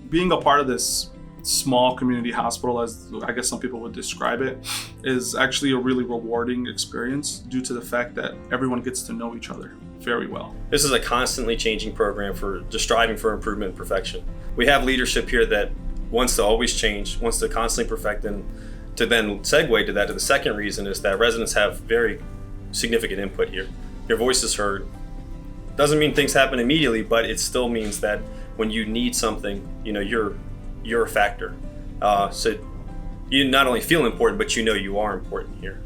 Being a part of this small community hospital, as I guess some people would describe it, is actually a really rewarding experience due to the fact that everyone gets to know each other very well. This is a constantly changing program for just striving for improvement and perfection. We have leadership here that wants to always change, wants to constantly perfect, and to then segue to that, to the second reason is that residents have very significant input here. Your voice is heard. Doesn't mean things happen immediately, but it still means that when you need something, you're a factor. So you not only feel important, but you are important here.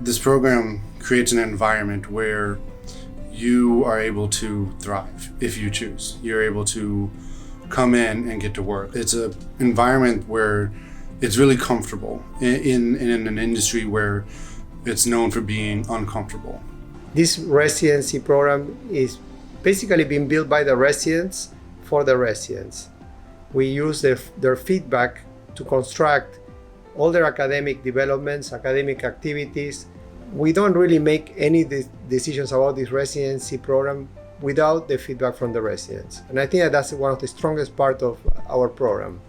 This program creates an environment where you are able to thrive if you choose. You're able to come in and get to work. It's an environment where it's really comfortable in an industry where it's known for being uncomfortable. This residency program is basically being built by the residents for the residents. We use their feedback to construct all their academic developments, academic activities. We don't really make any decisions about this residency program without the feedback from the residents. And I think that that's one of the strongest parts of our program.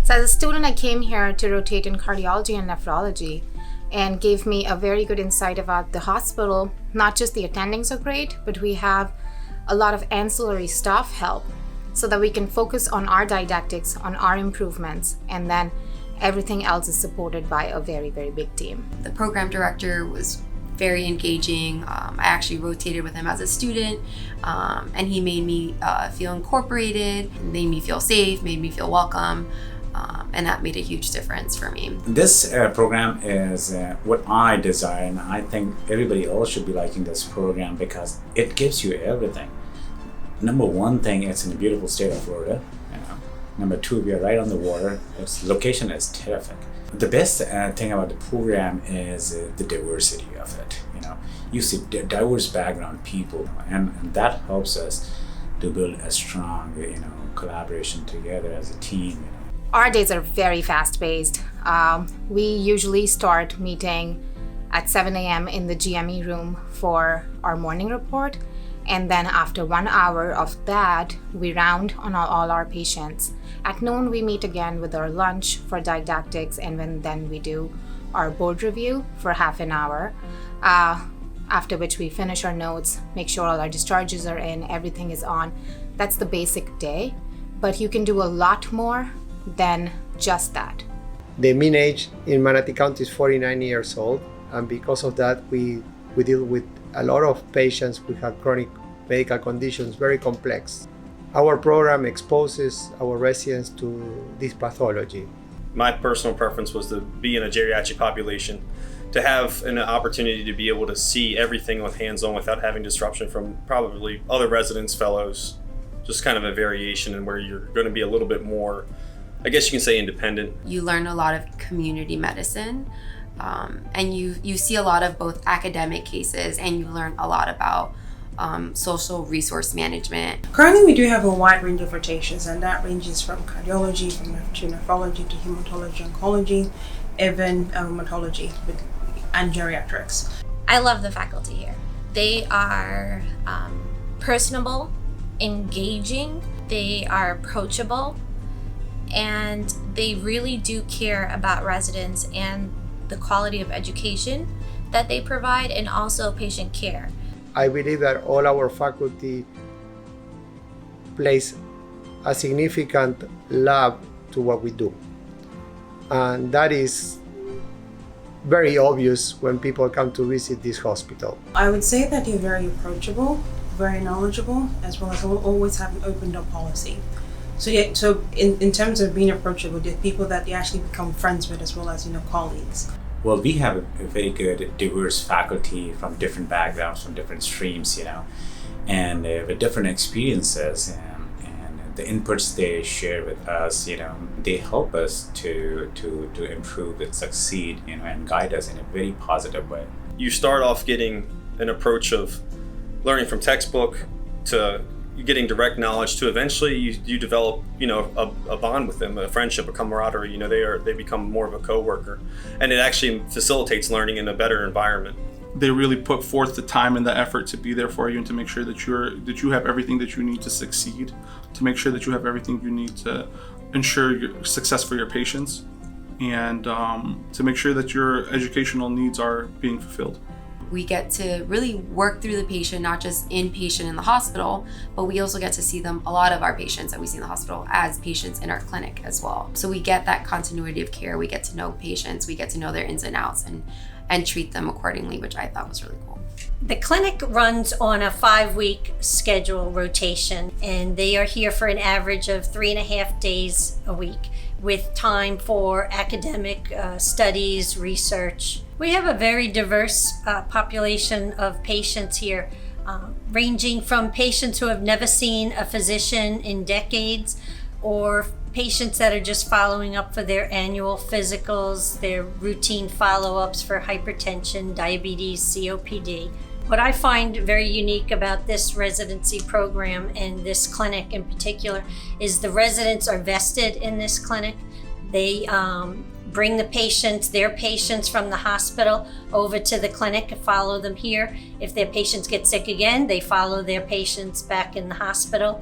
So as a student, I came here to rotate in cardiology and nephrology, and gave me a very good insight about the hospital. Not just the attendings are great, but we have a lot of ancillary staff help so that we can focus on our didactics, on our improvements, and then everything else is supported by a very, very big team. The program director was very engaging. I actually rotated with him as a student, and he made me feel incorporated, made me feel safe, made me feel welcome. And that made a huge difference for me. This program is what I desire, and I think everybody else should be liking this program because it gives you everything. Number one thing, it's in the beautiful state of Florida. Number two, we are right on the water. Its location is terrific. The best thing about the program is the diversity of it. You see diverse background people, and that helps us to build a strong, collaboration together as a team. Our days are very fast-paced. We usually start meeting at 7 a.m. in the GME room for our morning report. And then after 1 hour of that, we round on all our patients. At noon, we meet again with our lunch for didactics, and then we do our board review for half an hour. After which we finish our notes, make sure all our discharges are in, everything is on. That's the basic day, but you can do a lot more than just that. The mean age in Manatee County is 49 years old, and because of that, we deal with a lot of patients who have chronic medical conditions, very complex. Our program exposes our residents to this pathology. My personal preference was to be in a geriatric population, to have an opportunity to be able to see everything with hands-on without having disruption from probably other residents, fellows, just kind of a variation in where you're going to be a little bit more, I guess you can say, independent. You learn a lot of community medicine, and you see a lot of both academic cases, and you learn a lot about social resource management. Currently, we do have a wide range of rotations, and that ranges from cardiology, to nephrology, to hematology, oncology, even rheumatology and geriatrics. I love the faculty here. They are personable, engaging, they are approachable, and they really do care about residents and the quality of education that they provide, and also patient care. I believe that all our faculty plays a significant lab to what we do. And that is very obvious when people come to visit this hospital. I would say that you're very approachable, very knowledgeable, as well as always have an open door policy. So in terms of being approachable, there are people that you actually become friends with, as well as colleagues. Well, we have a very good, diverse faculty from different backgrounds, from different streams, and with different experiences, and the inputs they share with us, they help us to improve and succeed, and guide us in a very positive way. You start off getting an approach of learning from textbook to getting direct knowledge to eventually you develop a bond with them, a friendship, a camaraderie. They become more of a coworker, and it actually facilitates learning in a better environment. They really put forth the time and the effort to be there for you and to make sure that you have everything that you need to succeed, to make sure that you have everything you need to ensure your success for your patients and to make sure that your educational needs are being fulfilled. We get to really work through the patient, not just inpatient in the hospital, but we also get to see them, a lot of our patients that we see in the hospital, as patients in our clinic as well. So we get that continuity of care, we get to know patients, we get to know their ins and outs and treat them accordingly, which I thought was really cool. The clinic runs on a 5-week schedule rotation, and they are here for an average of 3.5 days a week with time for academic studies, research. We have a very diverse population of patients here, ranging from patients who have never seen a physician in decades, or patients that are just following up for their annual physicals, their routine follow-ups for hypertension, diabetes, COPD. What I find very unique about this residency program and this clinic in particular is the residents are vested in this clinic. They bring the patients, their patients from the hospital over to the clinic and follow them here. If their patients get sick again, they follow their patients back in the hospital.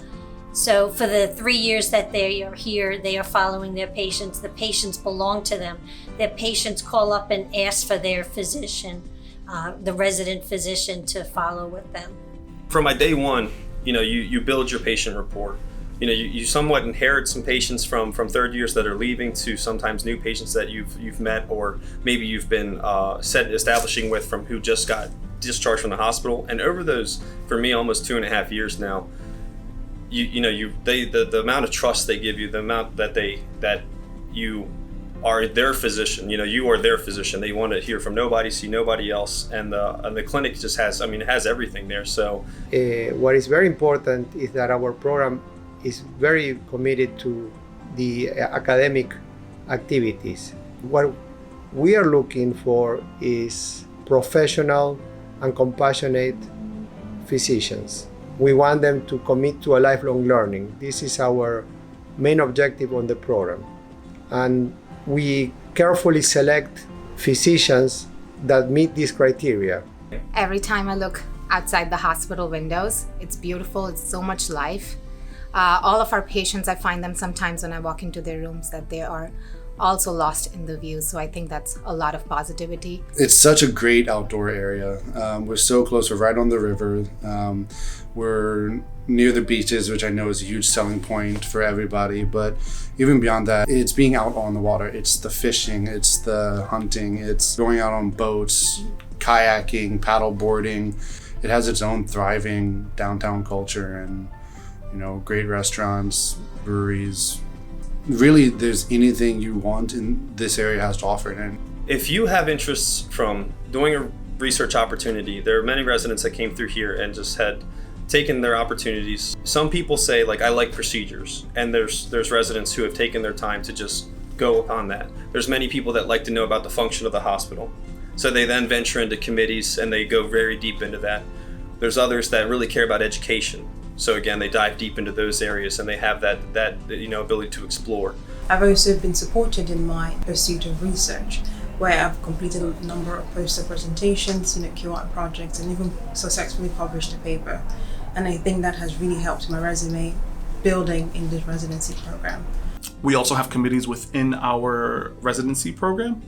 So for the 3 years that they are here, they are following their patients. The patients belong to them. Their patients call up and ask for their physician, the resident physician, to follow with them. From my day one, you build your patient rapport. You somewhat inherit some patients from third years that are leaving to sometimes new patients that you've met, or maybe you've been establishing with from who just got discharged from the hospital. And over those, for me, almost 2.5 years now, the amount of trust they give you, the amount that you are their physician. You are their physician. They want to hear from nobody, see nobody else, and the clinic just has. It has everything there. So, what is very important is that our program is very committed to the academic activities. What we are looking for is professional and compassionate physicians. We want them to commit to a lifelong learning. This is our main objective on the program. And we carefully select physicians that meet these criteria. Every time I look outside the hospital windows, it's beautiful, it's so much life. All of our patients, I find them sometimes when I walk into their rooms that they are also lost in the views. So I think that's a lot of positivity. It's such a great outdoor area. We're so close, we're right on the river. We're near the beaches, which I know is a huge selling point for everybody. But even beyond that, it's being out on the water. It's the fishing, it's the hunting, it's going out on boats, kayaking, paddle boarding. It has its own thriving downtown culture and great restaurants, breweries. Really, there's anything you want in this area has to offer. And if you have interests from doing a research opportunity, there are many residents that came through here and just had taken their opportunities. Some people say, I like procedures, and there's residents who have taken their time to just go upon that. There's many people that like to know about the function of the hospital, so they then venture into committees and they go very deep into that. There's others that really care about education. So again, they dive deep into those areas and they have that ability to explore. I've also been supported in my pursuit of research, where I've completed a number of poster presentations, QI projects, and even successfully published a paper. And I think that has really helped my resume building in this residency program. We also have committees within our residency program,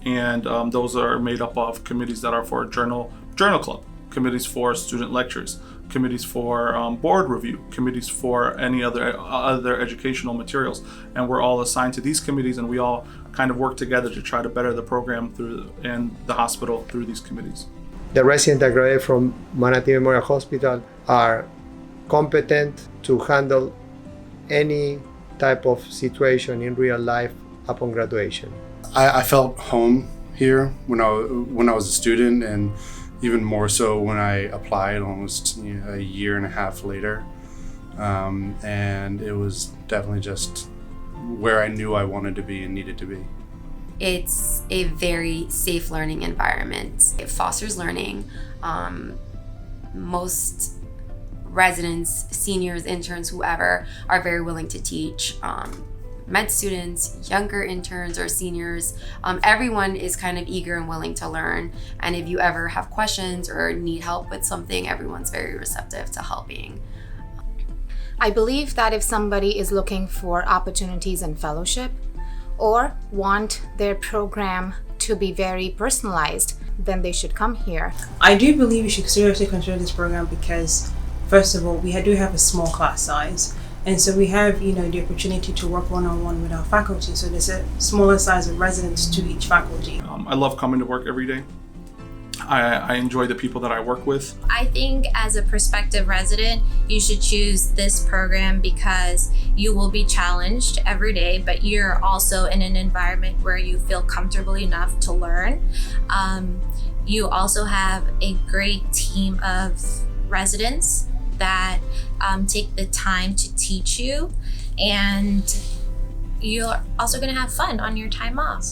and those are made up of committees that are for journal club, committees for student lectures, committees for board review, committees for any other educational materials. And we're all assigned to these committees, and we all kind of work together to try to better the program and the hospital through these committees. The residents that graduate from Manatee Memorial Hospital are competent to handle any type of situation in real life upon graduation. I felt home here when I was a student, and even more so when I applied almost a year and a half later. And it was definitely just where I knew I wanted to be and needed to be. It's a very safe learning environment. It fosters learning. Most residents, seniors, interns, whoever, are very willing to teach. Med students, younger interns or seniors, everyone is kind of eager and willing to learn. And if you ever have questions or need help with something, everyone's very receptive to helping. I believe that if somebody is looking for opportunities in fellowship or want their program to be very personalized, then they should come here. I do believe you should seriously consider this program because, first of all, we do have a small class size. And so we have, the opportunity to work one-on-one with our faculty. So there's a smaller size of residents to each faculty. I love coming to work every day. I enjoy the people that I work with. I think as a prospective resident, you should choose this program because you will be challenged every day, but you're also in an environment where you feel comfortable enough to learn. You also have a great team of residents that take the time to teach you, and you're also going to have fun on your time off.